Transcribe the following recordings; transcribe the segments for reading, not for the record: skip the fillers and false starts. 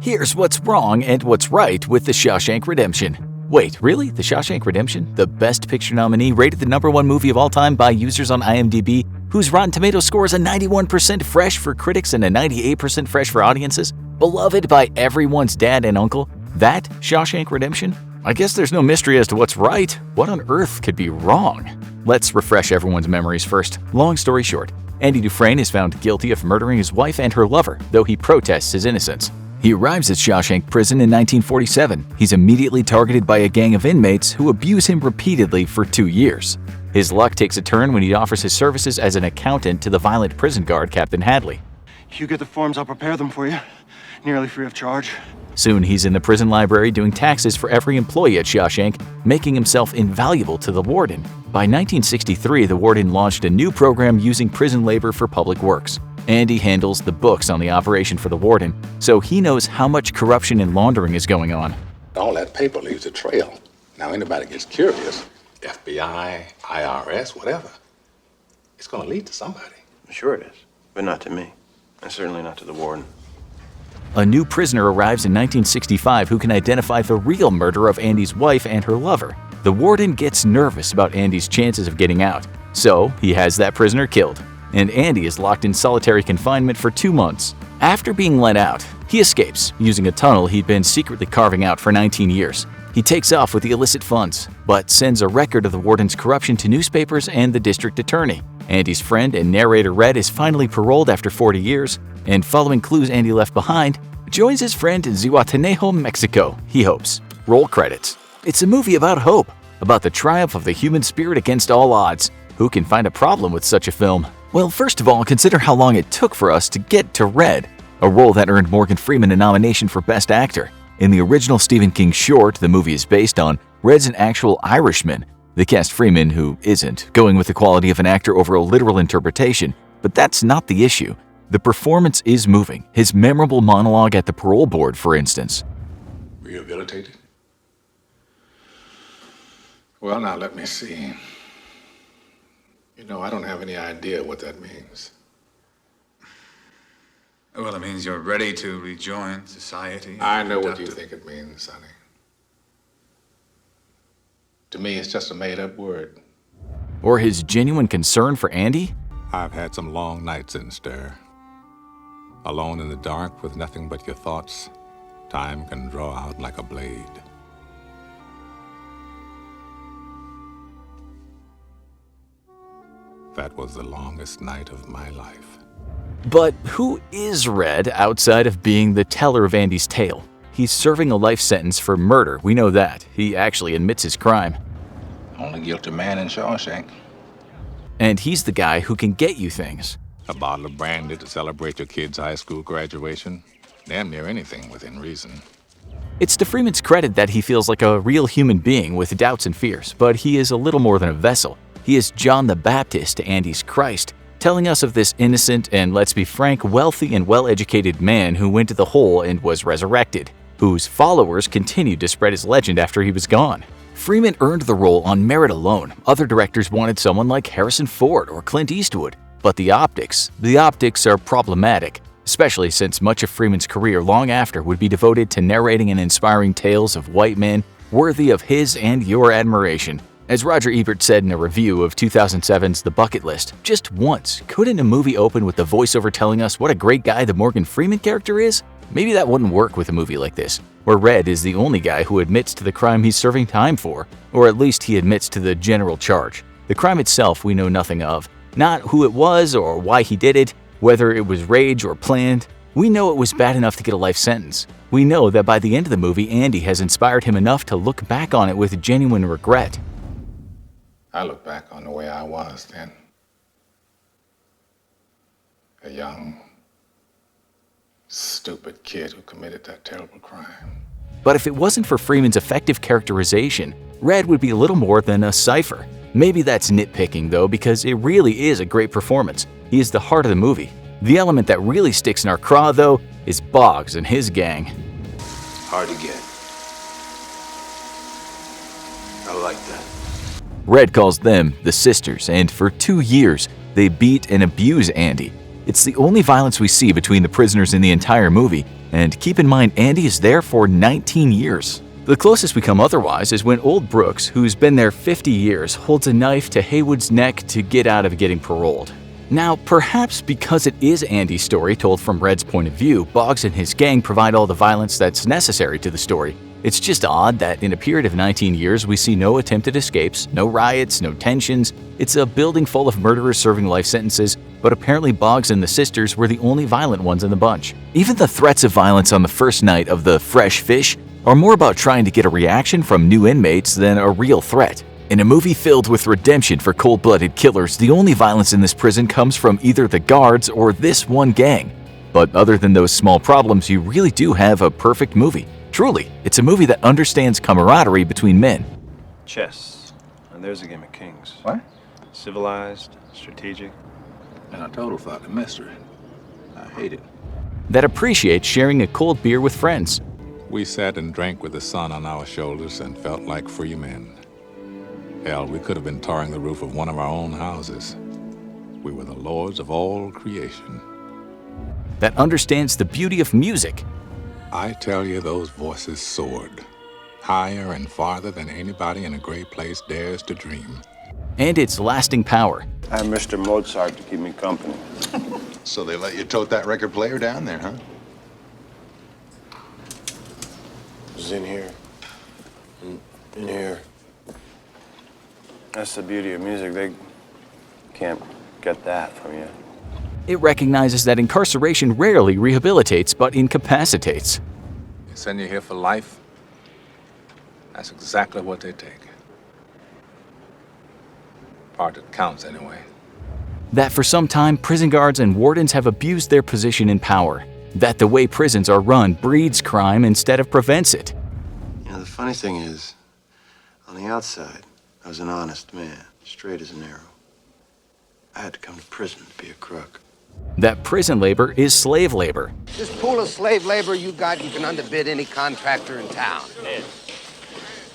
Here's what's wrong and what's right with The Shawshank Redemption. Wait, really? The Shawshank Redemption? The Best Picture nominee, rated the #1 movie of all time by users on IMDb, whose Rotten Tomatoes score is a 91% fresh for critics and a 98% fresh for audiences? Beloved by everyone's dad and uncle? That Shawshank Redemption? I guess there's no mystery as to what's right. What on earth could be wrong? Let's refresh everyone's memories first. Long story short, Andy Dufresne is found guilty of murdering his wife and her lover, though he protests his innocence. He arrives at Shawshank Prison in 1947. He's immediately targeted by a gang of inmates who abuse him repeatedly for 2 years. His luck takes a turn when he offers his services as an accountant to the violent prison guard, Captain Hadley. You get the forms, I'll prepare them for you. Nearly free of charge. Soon he's in the prison library doing taxes for every employee at Shawshank, making himself invaluable to the warden. By 1963, the warden launched a new program using prison labor for public works. Andy handles the books on the operation for the warden, so he knows how much corruption and laundering is going on. All that paper leaves a trail. Now anybody gets curious, FBI, IRS, whatever, it's going to lead to somebody. Sure it is, but not to me, and certainly not to the warden. A new prisoner arrives in 1965 who can identify the real murder of Andy's wife and her lover. The warden gets nervous about Andy's chances of getting out, so he has that prisoner killed. And Andy is locked in solitary confinement for 2 months. After being let out, he escapes using a tunnel he'd been secretly carving out for 19 years. He takes off with the illicit funds, but sends a record of the warden's corruption to newspapers and the district attorney. Andy's friend and narrator Red is finally paroled after 40 years, and following clues Andy left behind, joins his friend in Zihuatanejo, Mexico, he hopes. Roll credits. It's a movie about hope, about the triumph of the human spirit against all odds. Who can find a problem with such a film? Well, first of all, consider how long it took for us to get to Red, a role that earned Morgan Freeman a nomination for Best Actor. In the original Stephen King short the movie is based on, Red's an actual Irishman. They cast Freeman, who isn't, going with the quality of an actor over a literal interpretation. But that's not the issue. The performance is moving. His memorable monologue at the parole board, for instance. Rehabilitated? Well, now let me see. You know, I don't have any idea what that means. Well, it means you're ready to rejoin society. I know what you think it means, Sonny. To me, it's just a made-up word. Or his genuine concern for Andy? I've had some long nights in stir. Alone in the dark with nothing but your thoughts, time can draw out like a blade. That was the longest night of my life. But who is Red outside of being the teller of Andy's tale? He's serving a life sentence for murder, we know that. He actually admits his crime. Only guilty man in Shawshank. And he's the guy who can get you things. A bottle of brandy to celebrate your kid's high school graduation. Damn near anything within reason. It's to Freeman's credit that he feels like a real human being with doubts and fears, but he is a little more than a vessel. He is John the Baptist to Andy's Christ, telling us of this innocent and, let's be frank, wealthy and well-educated man who went to the hole and was resurrected, whose followers continued to spread his legend after he was gone. Freeman earned the role on merit alone. Other directors wanted someone like Harrison Ford or Clint Eastwood. But the optics are problematic, especially since much of Freeman's career long after would be devoted to narrating and inspiring tales of white men worthy of his and your admiration. As Roger Ebert said in a review of 2007's The Bucket List, just once, couldn't a movie open with the voiceover telling us what a great guy the Morgan Freeman character is? Maybe that wouldn't work with a movie like this, where Red is the only guy who admits to the crime he's serving time for, or at least he admits to the general charge. The crime itself we know nothing of, not who it was or why he did it, whether it was rage or planned. We know it was bad enough to get a life sentence. We know that by the end of the movie, Andy has inspired him enough to look back on it with genuine regret. I look back on the way I was then. A young, stupid kid who committed that terrible crime. But if it wasn't for Freeman's effective characterization, Red would be little more than a cipher. Maybe that's nitpicking though, because it really is a great performance. He is the heart of the movie. The element that really sticks in our craw though is Boggs and his gang. Hard to get. I like that. Red calls them the Sisters, and for 2 years, they beat and abuse Andy. It's the only violence we see between the prisoners in the entire movie, And keep in mind, Andy is there for 19 years. The closest we come otherwise is when old Brooks, who's been there 50 years, holds a knife to Haywood's neck to get out of getting paroled. Now, perhaps because it is Andy's story told from Red's point of view, Boggs and his gang provide all the violence that's necessary to the story. It's just odd that in a period of 19 years we see no attempted escapes, no riots, no tensions. It's a building full of murderers serving life sentences, but apparently Boggs and the sisters were the only violent ones in the bunch. Even the threats of violence on the first night of the Fresh Fish are more about trying to get a reaction from new inmates than a real threat. In a movie filled with redemption for cold-blooded killers, the only violence in this prison comes from either the guards or this one gang. But other than those small problems, you really do have a perfect movie. Truly, it's a movie that understands camaraderie between men. Chess. And there's a game of kings. What? Civilized, strategic. And a total fucking mystery. I hate it. That appreciates sharing a cold beer with friends. We sat and drank with the sun on our shoulders and felt like free men. Hell, we could have been tarring the roof of one of our own houses. We were the lords of all creation. That understands the beauty of music. I tell you, those voices soared, higher and farther than anybody in a great place dares to dream. And its lasting power. I have Mr. Mozart to keep me company. So they let you tote that record player down there, huh? It's in here. In here. That's the beauty of music. They can't get that from you. It recognizes that incarceration rarely rehabilitates but incapacitates. They send you here for life. That's exactly what they take. Part that counts, anyway. That for some time, prison guards and wardens have abused their position in power. That the way prisons are run breeds crime instead of prevents it. You know, the funny thing is, on the outside, I was an honest man, straight as an arrow. I had to come to prison to be a crook. That prison labor is slave labor. This pool of slave labor you got, you can underbid any contractor in town. Ed,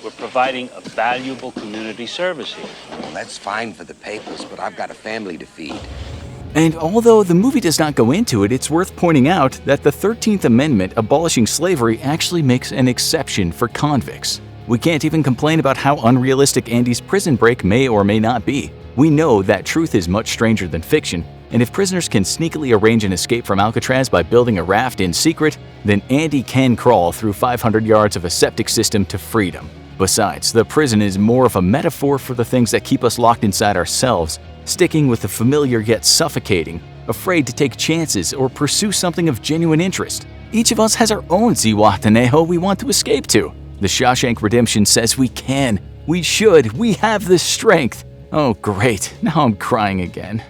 we're providing a valuable community service here. Well, that's fine for the papers, but I've got a family to feed. And although the movie does not go into it, it's worth pointing out that the 13th Amendment abolishing slavery actually makes an exception for convicts. We can't even complain about how unrealistic Andy's prison break may or may not be. We know that truth is much stranger than fiction, and if prisoners can sneakily arrange an escape from Alcatraz by building a raft in secret, then Andy can crawl through 500 yards of a septic system to freedom. Besides, the prison is more of a metaphor for the things that keep us locked inside ourselves, sticking with the familiar yet suffocating, afraid to take chances or pursue something of genuine interest. Each of us has our own Zihuatanejo we want to escape to. The Shawshank Redemption says we can, we should, we have the strength. Oh great, now I'm crying again.